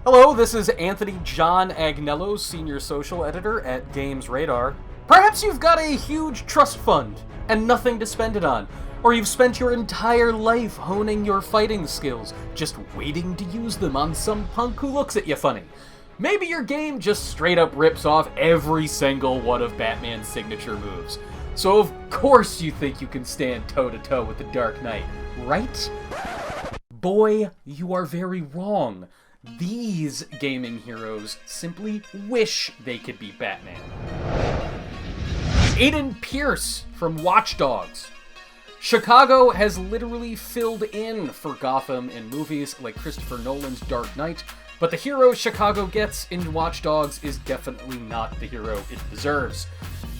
Hello, this is Anthony John Agnello, Senior Social Editor at Games Radar. Perhaps you've got a huge trust fund and nothing to spend it on, or you've spent your entire life honing your fighting skills, just waiting to use them on some punk who looks at you funny. Maybe your game just straight up rips off every single one of Batman's signature moves. So of course you think you can stand toe-to-toe with the Dark Knight, right? Boy, you are very wrong. These gaming heroes simply wish they could be Batman. Aiden Pierce from Watch Dogs. Chicago has literally filled in for Gotham in movies like Christopher Nolan's Dark Knight, but the hero Chicago gets in Watch Dogs is definitely not the hero it deserves.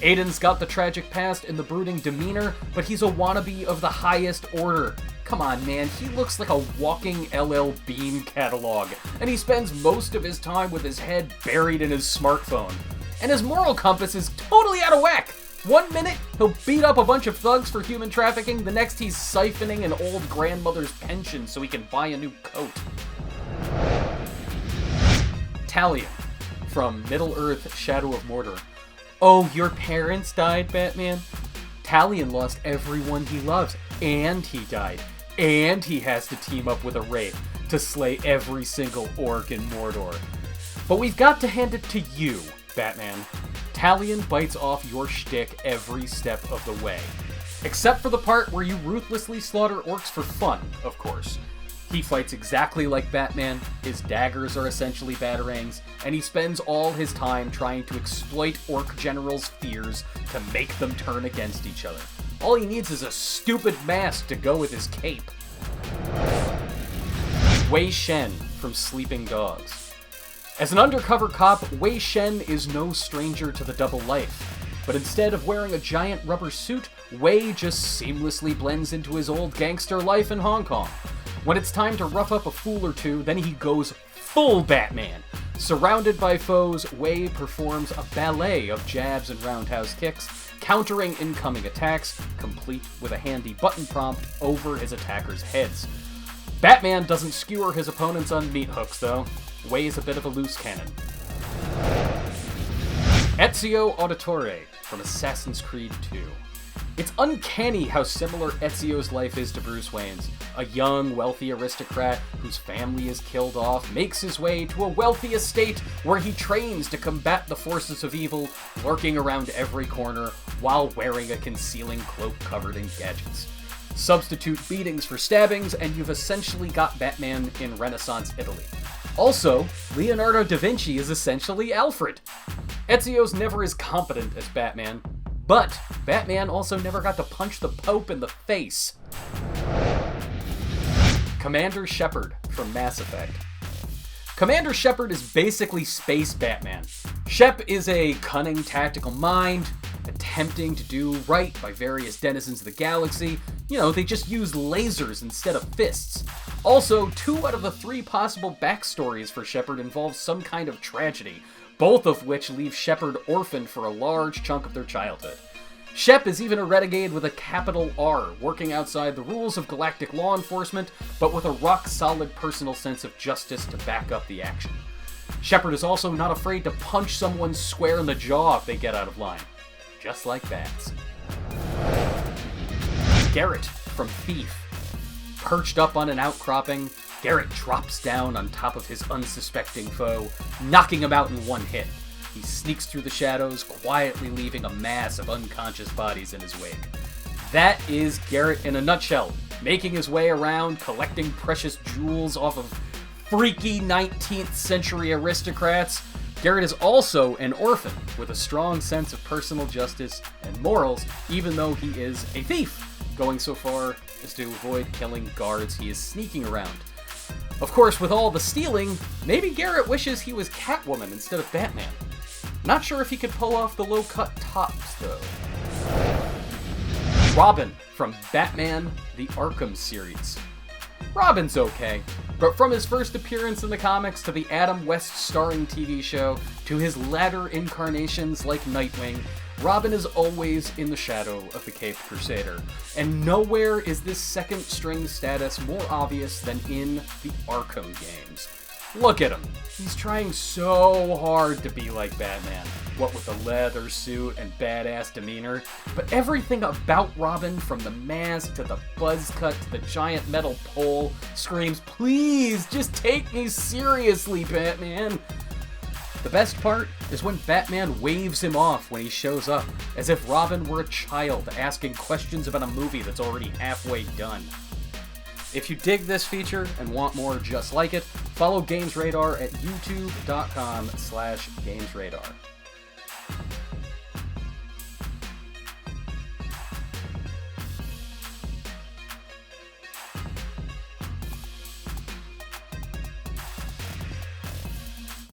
Aiden's got the tragic past and the brooding demeanor, but he's a wannabe of the highest order. Come on, man, he looks like a walking LL Bean catalog, and he spends most of his time with his head buried in his smartphone. And his moral compass is totally out of whack. One minute, he'll beat up a bunch of thugs for human trafficking, the next he's siphoning an old grandmother's pension so he can buy a new coat. Talion from Middle-earth: Shadow of Mordor. Oh, your parents died, Batman? Talion lost everyone he loves, and he died. And he has to team up with a wraith to slay every single orc in Mordor. But we've got to hand it to you, Batman. Talion bites off your shtick every step of the way. Except for the part where you ruthlessly slaughter orcs for fun, of course. He fights exactly like Batman, his daggers are essentially batarangs, and he spends all his time trying to exploit orc generals' fears to make them turn against each other. All he needs is a stupid mask to go with his cape. Wei Shen from Sleeping Dogs. As an undercover cop, Wei Shen is no stranger to the double life. But instead of wearing a giant rubber suit, Wei just seamlessly blends into his old gangster life in Hong Kong. When it's time to rough up a fool or two, then he goes full Batman. Surrounded by foes, Wei performs a ballet of jabs and roundhouse kicks, countering incoming attacks, complete with a handy button prompt over his attackers' heads. Batman doesn't skewer his opponents on meat hooks, though. Wei is a bit of a loose cannon. Ezio Auditore from Assassin's Creed 2. It's uncanny how similar Ezio's life is to Bruce Wayne's. A young, wealthy aristocrat whose family is killed off makes his way to a wealthy estate where he trains to combat the forces of evil lurking around every corner while wearing a concealing cloak covered in gadgets. Substitute beatings for stabbings and you've essentially got Batman in Renaissance Italy. Also, Leonardo da Vinci is essentially Alfred. Ezio's never as competent as Batman, but Batman also never got to punch the Pope in the face. Commander Shepard from Mass Effect. Commander Shepard is basically Space Batman. Shep is a cunning tactical mind, attempting to do right by various denizens of the galaxy. You know, they just use lasers instead of fists. Also, 2 out of the 3 possible backstories for Shepard involve some kind of tragedy, both of which leave Shepard orphaned for a large chunk of their childhood. Shep is even a renegade with a capital R, working outside the rules of galactic law enforcement, but with a rock-solid personal sense of justice to back up the action. Shepard is also not afraid to punch someone square in the jaw if they get out of line. Just like bats. Garrett from Thief. Perched up on an outcropping, Garrett drops down on top of his unsuspecting foe, knocking him out in one hit. He sneaks through the shadows, quietly leaving a mass of unconscious bodies in his wake. That is Garrett in a nutshell, making his way around, collecting precious jewels off of freaky 19th century aristocrats. Garrett is also an orphan with a strong sense of personal justice and morals, even though he is a thief, going so far as to avoid killing guards he is sneaking around. Of course, with all the stealing, maybe Garrett wishes he was Catwoman instead of Batman. Not sure if he could pull off the low-cut tops, though. Robin from Batman: The Arkham series. Robin's okay, but from his first appearance in the comics to the Adam West starring TV show to his latter incarnations like Nightwing, Robin is always in the shadow of the Caped Crusader, and nowhere is this second-string status more obvious than in the Arkham games. Look at him. He's trying so hard to be like Batman. What with the leather suit and badass demeanor. But everything about Robin, from the mask to the buzz cut to the giant metal pole, screams, "Please, just take me seriously, Batman." The best part is when Batman waves him off when he shows up, as if Robin were a child asking questions about a movie that's already halfway done. If you dig this feature and want more just like it, follow Games Radar at youtube.com/GamesRadar.